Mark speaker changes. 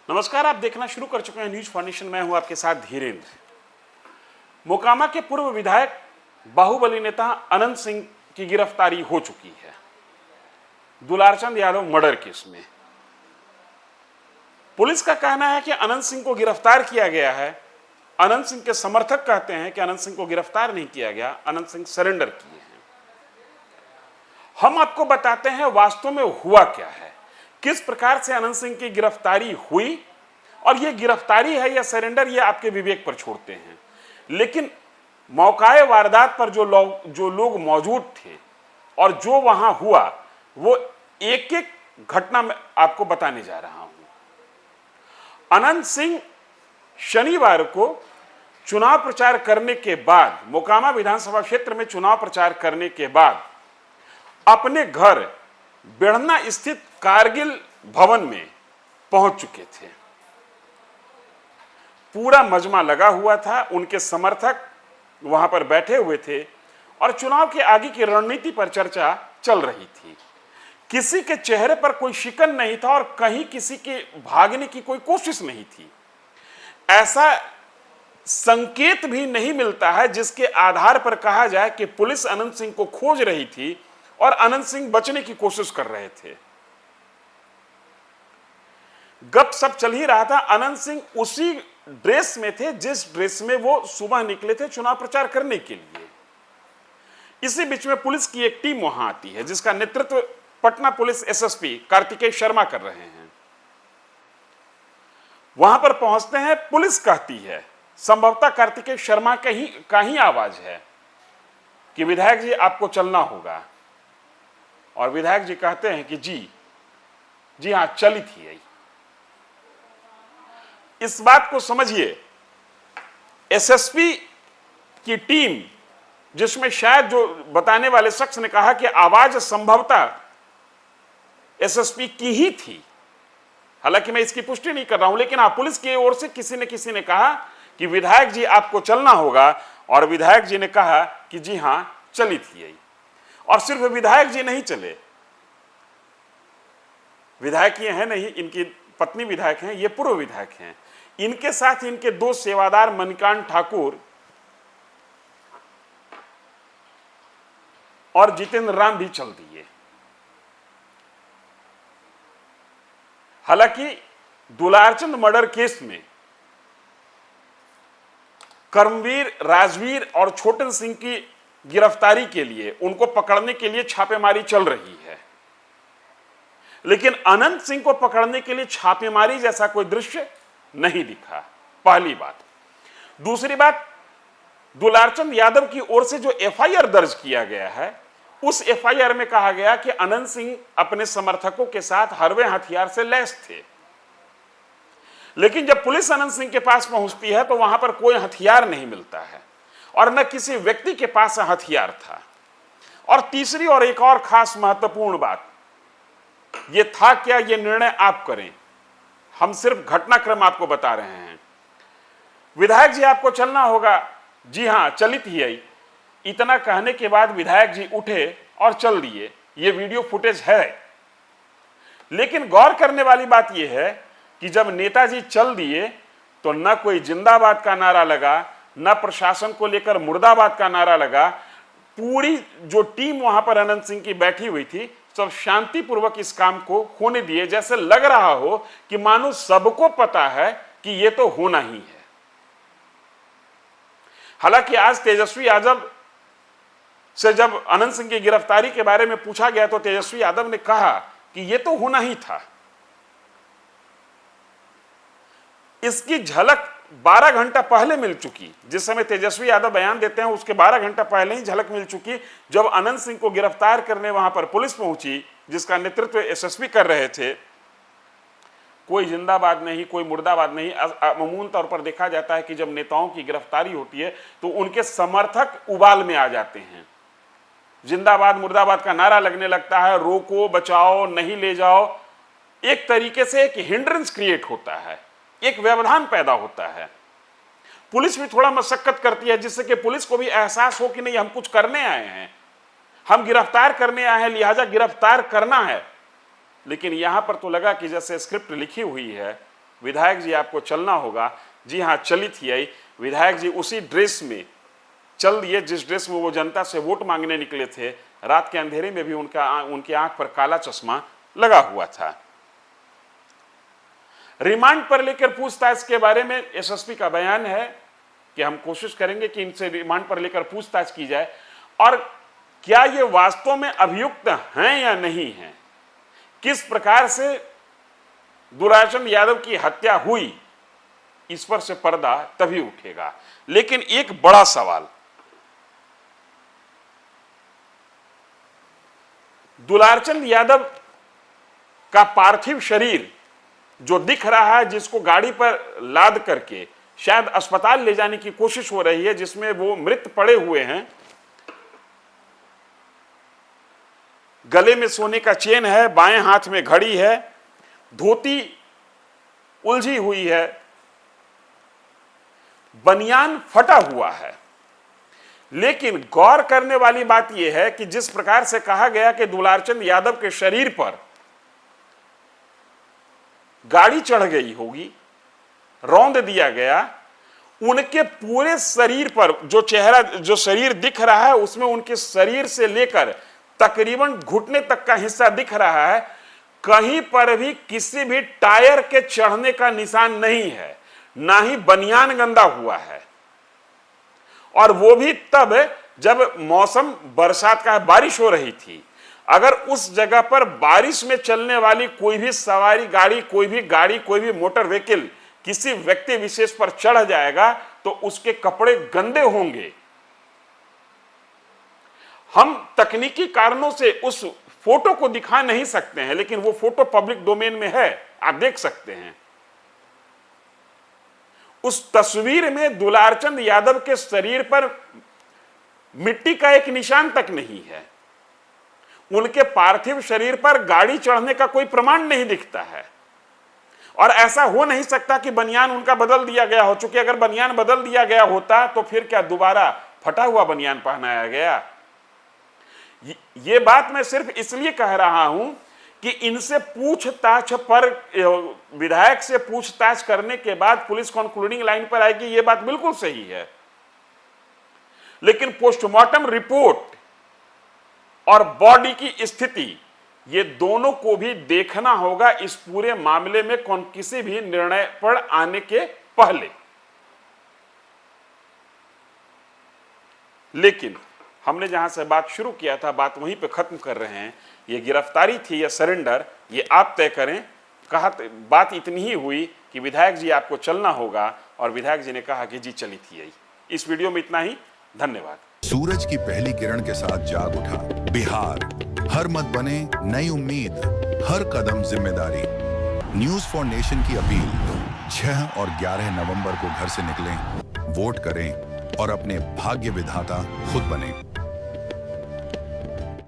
Speaker 1: नमस्कार, आप देखना शुरू कर चुके हैं न्यूज फाउंडेशन। मैं हूं आपके साथ धीरेन्द्र। मोकामा के पूर्व विधायक बाहुबली नेता अनंत सिंह की गिरफ्तारी हो चुकी है दुलारचंद यादव मर्डर केस में। पुलिस का कहना है कि अनंत सिंह को गिरफ्तार किया गया है। अनंत सिंह के समर्थक कहते हैं कि अनंत सिंह को गिरफ्तार नहीं किया गया, अनंत सिंह सरेंडर किए हैं। हम आपको बताते हैं वास्तव में हुआ क्या है, किस प्रकार से अनंत सिंह की गिरफ्तारी हुई, और यह गिरफ्तारी है या सरेंडर ये आपके विवेक पर छोड़ते हैं। लेकिन मौकाए वारदात पर जो लोग मौजूद थे और जो वहां हुआ, वो एक एक घटना में आपको बताने जा रहा हूं। अनंत सिंह शनिवार को चुनाव प्रचार करने के बाद, मोकामा विधानसभा क्षेत्र में चुनाव प्रचार करने के बाद अपने घर बेढ़ना स्थित कारगिल भवन में पहुंच चुके थे। पूरा मजमा लगा हुआ था, उनके समर्थक वहां पर बैठे हुए थे और चुनाव के आगे की रणनीति पर चर्चा चल रही थी। किसी के चेहरे पर कोई शिकन नहीं था और कहीं किसी के भागने की कोई कोशिश नहीं थी। ऐसा संकेत भी नहीं मिलता है जिसके आधार पर कहा जाए कि पुलिस अनंत सिंह को खोज रही थी और अनंत सिंह बचने की कोशिश कर रहे थे। गपशप चल ही रहा था। अनंत सिंह उसी ड्रेस में थे जिस ड्रेस में वो सुबह निकले थे चुनाव प्रचार करने के लिए। इसी बीच में पुलिस की एक टीम वहां आती है जिसका नेतृत्व पटना पुलिस एसएसपी कार्तिकेय शर्मा कर रहे हैं। वहां पर पहुंचते हैं, पुलिस कहती है, संभवतः कार्तिकेय शर्मा का ही आवाज है कि विधायक जी आपको चलना होगा। और विधायक जी कहते हैं कि जी हां, चली थी यही। इस बात को समझिए, एसएसपी की टीम, जिसमें शायद जो बताने वाले शख्स ने कहा कि आवाज संभवतः एसएसपी की ही थी, हालांकि मैं इसकी पुष्टि नहीं कर रहा हूं, लेकिन पुलिस की ओर से किसी ने कहा कि विधायक जी आपको चलना होगा, और विधायक जी ने कहा कि जी हां, चली थी यही। और सिर्फ विधायक जी नहीं चले, विधायक ये है नहीं, इनकी पत्नी विधायक हैं, ये पूर्व विधायक हैं। इनके साथ इनके दो सेवादार मणिकांत ठाकुर और जितेंद्र राम भी चल दिए। हालांकि दुलारचंद मर्डर केस में कर्मवीर, राजवीर और छोटन सिंह की गिरफ्तारी के लिए, उनको पकड़ने के लिए छापेमारी चल रही है। लेकिन अनंत सिंह को पकड़ने के लिए छापेमारी जैसा कोई दृश्य नहीं दिखा, पहली बात। दूसरी बात, दुलारचंद यादव की ओर से जो एफआईआर दर्ज किया गया है, उस एफआईआर में कहा गया कि अनंत सिंह अपने समर्थकों के साथ हरवे हथियार से लैस थे। लेकिन जब पुलिस अनंत सिंह के पास पहुंचती है तो वहां पर कोई हथियार नहीं मिलता है और न किसी व्यक्ति के पास हथियार था। और तीसरी और एक और खास महत्वपूर्ण बात, यह था क्या, यह निर्णय आप करें, हम सिर्फ घटनाक्रम आपको बता रहे हैं। विधायक जी आपको चलना होगा, जी हां, चली थी यही। इतना कहने के बाद विधायक जी उठे और चल दिए। यह वीडियो फुटेज है। लेकिन गौर करने वाली बात यह है कि जब नेताजी चल दिए तो न कोई जिंदाबाद का नारा लगा, न प्रशासन को लेकर मुर्दाबाद का नारा लगा। पूरी जो टीम वहां पर अनंत सिंह की बैठी हुई थी, सब शांतिपूर्वक इस काम को होने दिए, जैसे लग रहा हो कि मानो सबको पता है कि यह तो होना ही है। हालांकि आज तेजस्वी यादव से जब अनंत सिंह की गिरफ्तारी के बारे में पूछा गया तो तेजस्वी यादव ने कहा कि यह तो होना ही था। इसकी झलक 12 घंटा पहले मिल चुकी। जिस समय तेजस्वी यादव बयान देते हैं उसके 12 घंटा पहले ही झलक मिल चुकी, जब अनंत सिंह को गिरफ्तार करने वहां पर पुलिस पहुंची, जिसका नेतृत्व एसएसपी कर रहे थे। कोई जिंदाबाद नहीं, कोई मुर्दाबाद नहीं। अमूमन तौर पर देखा जाता है कि जब नेताओं की गिरफ्तारी होती है तो उनके समर्थक उबाल में आ जाते हैं, जिंदाबाद मुर्दाबाद का नारा लगने लगता है, रोको, बचाओ, नहीं ले जाओ। एक तरीके से एक हिंड्रेंस क्रिएट होता है, एक व्यवधान पैदा होता है। पुलिस भी थोड़ा मशक्कत करती है जिससे कि पुलिस को भी एहसास हो कि नहीं, हम कुछ करने आए हैं, हम गिरफ्तार करने आए हैं, लिहाजा गिरफ्तार करना है। लेकिन यहां पर तो लगा कि जैसे स्क्रिप्ट लिखी हुई है, विधायक जी आपको चलना होगा। जी हाँ, चली थी आई। विधायक जी उसी ड्रेस में चल दिए जिस ड्रेस में वो जनता से वोट मांगने निकले थे। रात के अंधेरे में भी उनकी आंख पर काला चश्मा लगा हुआ था। रिमांड पर लेकर पूछताछ के बारे में एसएसपी का बयान है कि हम कोशिश करेंगे कि इनसे रिमांड पर लेकर पूछताछ की जाए और क्या ये वास्तव में अभियुक्त हैं या नहीं हैं, किस प्रकार से दुलारचंद यादव की हत्या हुई, इस पर से पर्दा तभी उठेगा। लेकिन एक बड़ा सवाल, दुलारचंद यादव का पार्थिव शरीर जो दिख रहा है, जिसको गाड़ी पर लाद करके शायद अस्पताल ले जाने की कोशिश हो रही है, जिसमें वो मृत पड़े हुए हैं, गले में सोने का चेन है, बाएं हाथ में घड़ी है, धोती उलझी हुई है, बनियान फटा हुआ है। लेकिन गौर करने वाली बात यह है कि जिस प्रकार से कहा गया कि दुलारचंद यादव के शरीर पर गाड़ी चढ़ गई होगी, रौंद दिया गया, उनके पूरे शरीर पर जो शरीर दिख रहा है उसमें उनके शरीर से लेकर तकरीबन घुटने तक का हिस्सा दिख रहा है। कहीं पर भी किसी भी टायर के चढ़ने का निशान नहीं है, ना ही बनियान गंदा हुआ है। और वो भी तब जब मौसम बरसात का, बारिश हो रही थी। अगर उस जगह पर बारिश में चलने वाली कोई भी सवारी गाड़ी, कोई भी मोटर व्हीकल किसी व्यक्ति विशेष पर चढ़ जाएगा तो उसके कपड़े गंदे होंगे। हम तकनीकी कारणों से उस फोटो को दिखा नहीं सकते हैं, लेकिन वो फोटो पब्लिक डोमेन में है, आप देख सकते हैं। उस तस्वीर में दुलारचंद यादव के शरीर पर मिट्टी का एक निशान तक नहीं है। उनके पार्थिव शरीर पर गाड़ी चढ़ने का कोई प्रमाण नहीं दिखता है। और ऐसा हो नहीं सकता कि बनियान उनका बदल दिया गया हो, चूंकि अगर बनियान बदल दिया गया होता तो फिर क्या दोबारा फटा हुआ बनियान पहनाया गया। ये बात मैं सिर्फ इसलिए कह रहा हूं कि इनसे पूछताछ पर, विधायक से पूछताछ करने के बाद पुलिस कंक्लूडिंग लाइन पर आएगी, यह बात बिल्कुल सही है। लेकिन पोस्टमार्टम रिपोर्ट और बॉडी की स्थिति, ये दोनों को भी देखना होगा इस पूरे मामले में किसी भी निर्णय पर आने के पहले। लेकिन हमने जहां से बात शुरू किया था, बात वहीं पे खत्म कर रहे हैं। ये गिरफ्तारी थी या सरेंडर, ये आप तय करें। बात इतनी ही हुई कि विधायक जी आपको चलना होगा और विधायक जी ने कहा कि जी चली थी यही। इस वीडियो में इतना ही, धन्यवाद।
Speaker 2: सूरज की पहली किरण के साथ जाग उठा बिहार, हर मत बने नई उम्मीद, हर कदम जिम्मेदारी। न्यूज फॉर नेशन की अपील, 6 और 11 नवंबर को घर से निकलें, वोट करें और अपने भाग्य विधाता खुद बने।